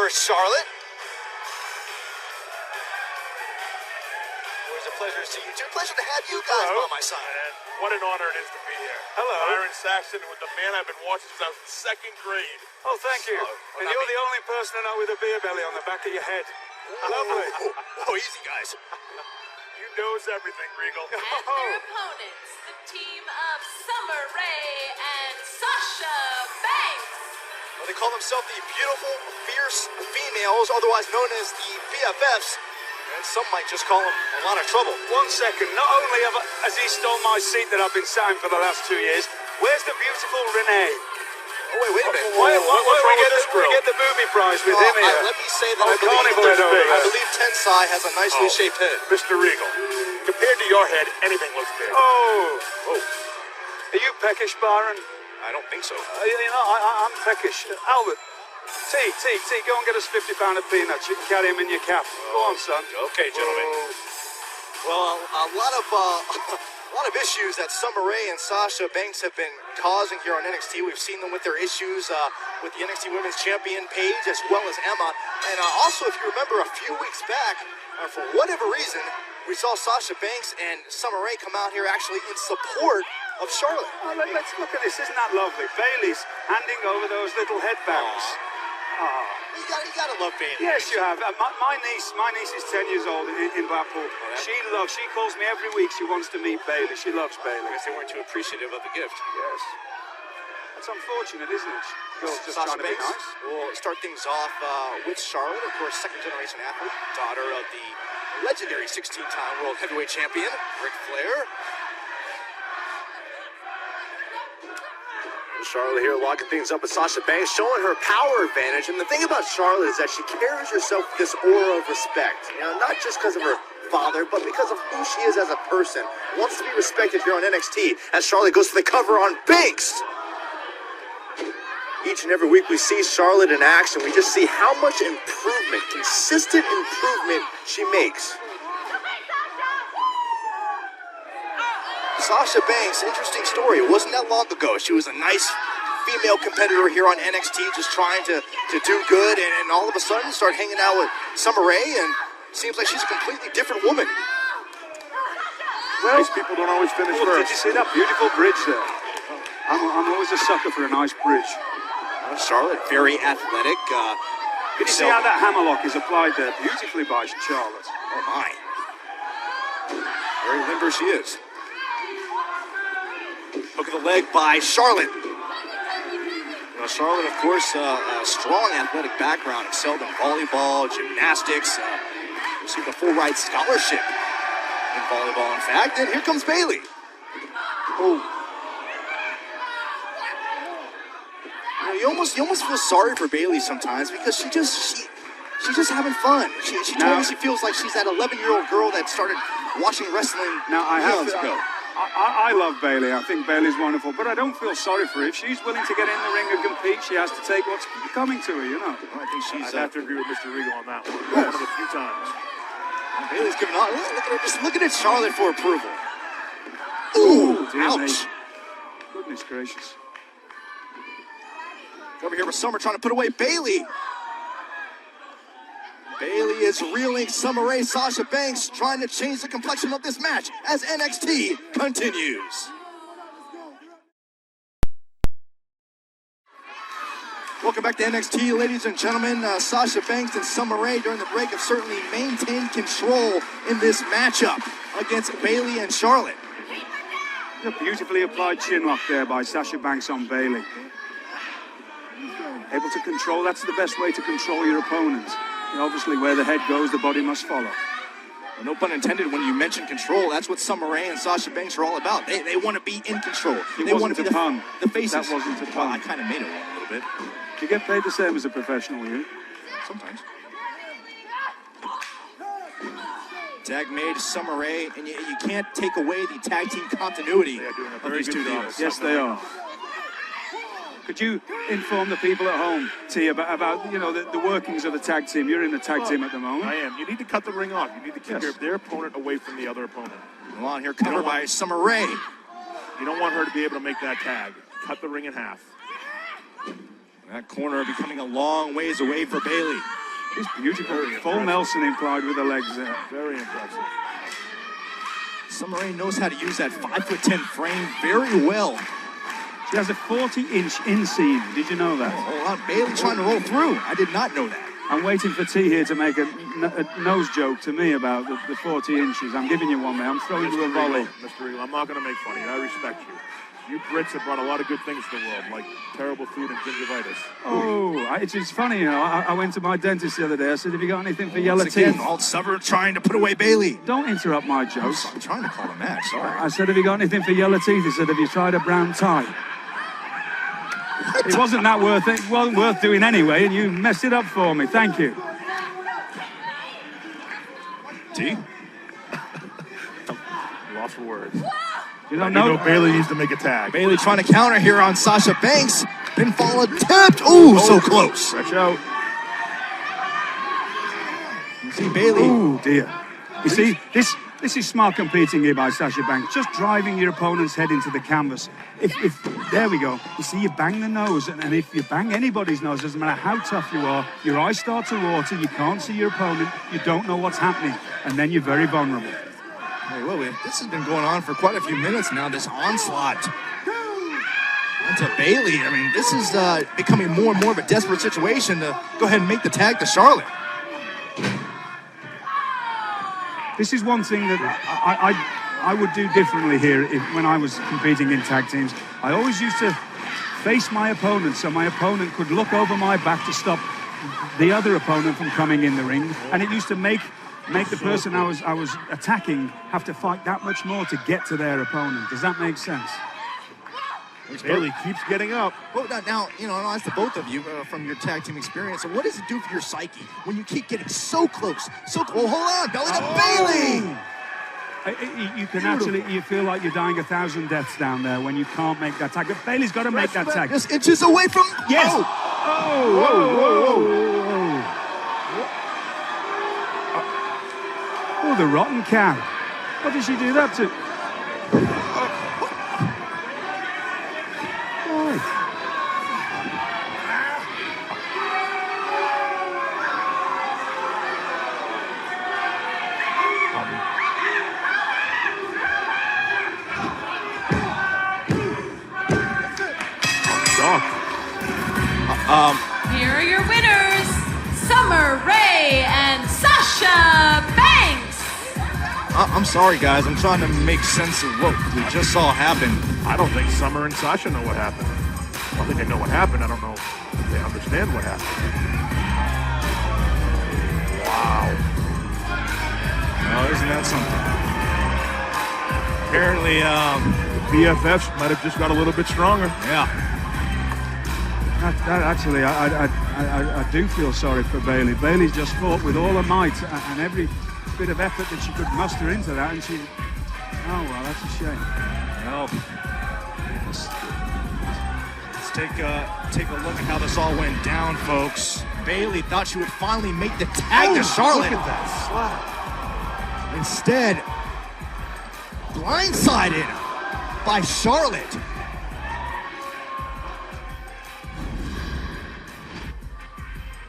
for Charlotte. Always a pleasure to see you. It's a pleasure to have you guys by my side. And what an honor it is to be here. Hello. Byron Saxton with the man I've been watching since I was in second grade. Oh, thank you. And you're the only person I know with a beer belly on the back of your head. Lovely. Oh, easy, guys. You knows everything, Regal. And their opponents, the team of Summer Rae and Sasha Banks. Well, they call themselves the beautiful, fierce females, otherwise known as the BFFs. And some might just call them a lot of trouble. 1 second. Not only has he stole my seat that I've been sat in for the last 2 years, where's the beautiful Renee? Oh, wait a minute. Why we get the booby prize with him here? Let me say that I believe Tensai has a nicely shaped head. Mr. Regal, compared to your head, anything looks big. Oh. Are you peckish, Byron? I don't think so. I'm peckish. Albert, T, go and get us 50 pound of peanuts. You can carry him in your cap. Go on, son. Okay, gentlemen. Well, a lot of issues that Summer Rae and Sasha Banks have been causing here on NXT. We've seen them with their issues with the NXT Women's Champion Paige as well as Emma. And also, if you remember, a few weeks back, for whatever reason, we saw Sasha Banks and Summer Rae come out here actually in support of Charlotte. Oh, let's look at this. Isn't that lovely? Bailey's handing over those little headbands. You gotta love Bailey. Yes, you have. My niece is 10 years old in Blackpool. She calls me every week. She wants to meet Bailey. She loves Bailey. I guess they weren't too appreciative of the gift. Yes. That's unfortunate, isn't it? Girl's just Sasha trying to be Banks nice. will start things off with Charlotte, of course, second-generation athlete, daughter of the legendary 16-time World Heavyweight Champion, Ric Flair. Charlotte here locking things up with Sasha Banks, showing her power advantage. And the thing about Charlotte is that she carries herself with this aura of respect. You know, not just because of her father, but because of who she is as a person. Wants to be respected here on NXT as Charlotte goes for the cover on Banks. Each and every week we see Charlotte in action. We just see how much improvement, consistent improvement she makes. Sasha Banks, interesting story. It wasn't that long ago. She was a nice female competitor here on NXT, just trying to do good, and all of a sudden start hanging out with Summer Rae, and seems like she's a completely different woman. Well, Nice people don't always finish did first. you see that beautiful bridge there? I'm always a sucker for a nice bridge. Charlotte, very athletic. Can you see how that hammerlock is applied there? Beautifully by Charlotte. Oh my. Very limber she is. Hook of the leg by Charlotte. Charlotte, of course, a strong athletic background, excelled in volleyball, gymnastics, received a full ride scholarship in volleyball, in fact. And here comes Bailey. You almost feel sorry for Bailey sometimes because she's just having fun. She told me she feels like she's that 11-year-old girl that started watching wrestling years ago. I love Bailey. I think Bailey's wonderful, but I don't feel sorry for her. If she's willing to get in the ring and compete, she has to take what's coming to her, you know. Well, I think she's. I'd have to agree with Mr. Regal on that one. One of the few times. Bailey's giving on. Look at her, just looking at Charlotte for approval. Ouch! Goodness gracious. Over here with Summer trying to put away Bailey. Bailey is reeling. Summer Rae, Sasha Banks trying to change the complexion of this match as NXT continues. Welcome back to NXT, ladies and gentlemen. Sasha Banks and Summer Rae during the break have certainly maintained control in this matchup against Bailey and Charlotte. A beautifully applied chin lock there by Sasha Banks on Bailey. Able to control, that's the best way to control your opponent. And obviously, where the head goes, the body must follow. Well, no pun intended when you mention control. That's what Summer Rae and Sasha Banks are all about. They want to be in control. They want to be the faces. That wasn't a pun. Well, I kind of made it one a little bit. You get paid the same as a professional, you? Sometimes. Tag made Summer Rae, and you can't take away the tag team continuity of these two deals. Yes, they are. Could you inform the people at home, T, about you know the workings of the tag team? You're in the tag team at the moment. I am. You need to cut the ring off. You need to keep their opponent away from the other opponent. Come on, here covered by Summer Rae. You don't want her to be able to make that tag. Cut the ring in half. That corner becoming a long ways away for Bayley. It's beautiful. Full Nelson implied with the legs there. Very impressive. Summer Rae knows how to use that 5'10" frame very well. She has a 40-inch inseam. Did you know that? Hold on, Bayley trying to roll through. I did not know that. I'm waiting for T here to make a nose joke to me about the 40 inches. I'm giving you one, man. I'm throwing you a volley. Mr. Eagle, I'm not going to make fun of you. I respect you. You Brits have brought a lot of good things to the world, like terrible food and gingivitis. Oh, it's funny, you know. I went to my dentist the other day. I said, have you got anything for yellow Once again, teeth? Alt Summer trying to put away Bayley. Don't interrupt my jokes. I'm trying to call a match, sorry. I said, have you got anything for yellow teeth? He said, have you tried a brown tie? It wasn't that worth it. It wasn't worth doing anyway, and you messed it up for me. Thank you. T? Lost for words. You don't You know. know Bayley needs to make a tag. Bayley trying to counter here on Sasha Banks. Pinfall attempt. Ooh, so close. Stretch out. You see Bayley. Oh dear. You see, this is smart competing here by Sasha Banks. Just driving your opponent's head into the canvas. If there we go. You see, you bang the nose, and if you bang anybody's nose, doesn't matter how tough you are, your eyes start to water, you can't see your opponent, you don't know what's happening, and then you're very vulnerable. Hey, well, this has been going on for quite a few minutes now, this onslaught onto Bayley. I mean, this is becoming more and more of a desperate situation to go ahead and make the tag to Charlotte. This is one thing that I would do differently here when I was competing in tag teams. I always used to face my opponent so my opponent could look over my back to stop the other opponent from coming in the ring, and it used to make the person I was attacking have to fight that much more to get to their opponent. Does that make sense? Bayley keeps getting up. Well, now, you know, I'll ask the both of you from your tag team experience. So what does it do for your psyche when you keep getting so close? Well, hold on, belly to Bayley. You can actually, you feel like you're dying 1,000 deaths down there when you can't make that tag. But Bayley's got to make that tag. Just inches away from. Yes. Oh. Oh, the rotten cow. What did she do that to? Here are your winners, Summer Rae and Sasha Banks. I'm sorry, guys. I'm trying to make sense of what we just saw happen. I don't think Summer and Sasha know what happened. I think they know what happened. I don't know if they understand what happened. Wow. Oh, isn't that something? Apparently, The BFFs might have just got a little bit stronger. yeah. Actually, I do feel sorry for Bayley. Bayley just fought with all her might and every bit of effort that she could muster into that, and she. Oh well, that's a shame. Well, let's take a look at how this all went down, folks. Bayley thought she would finally make the tag to Charlotte. Look at that slap. Instead, blindsided by Charlotte.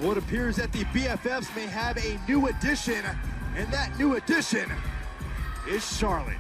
Well, it appears that the BFFs may have a new addition, and that new addition is Charlotte.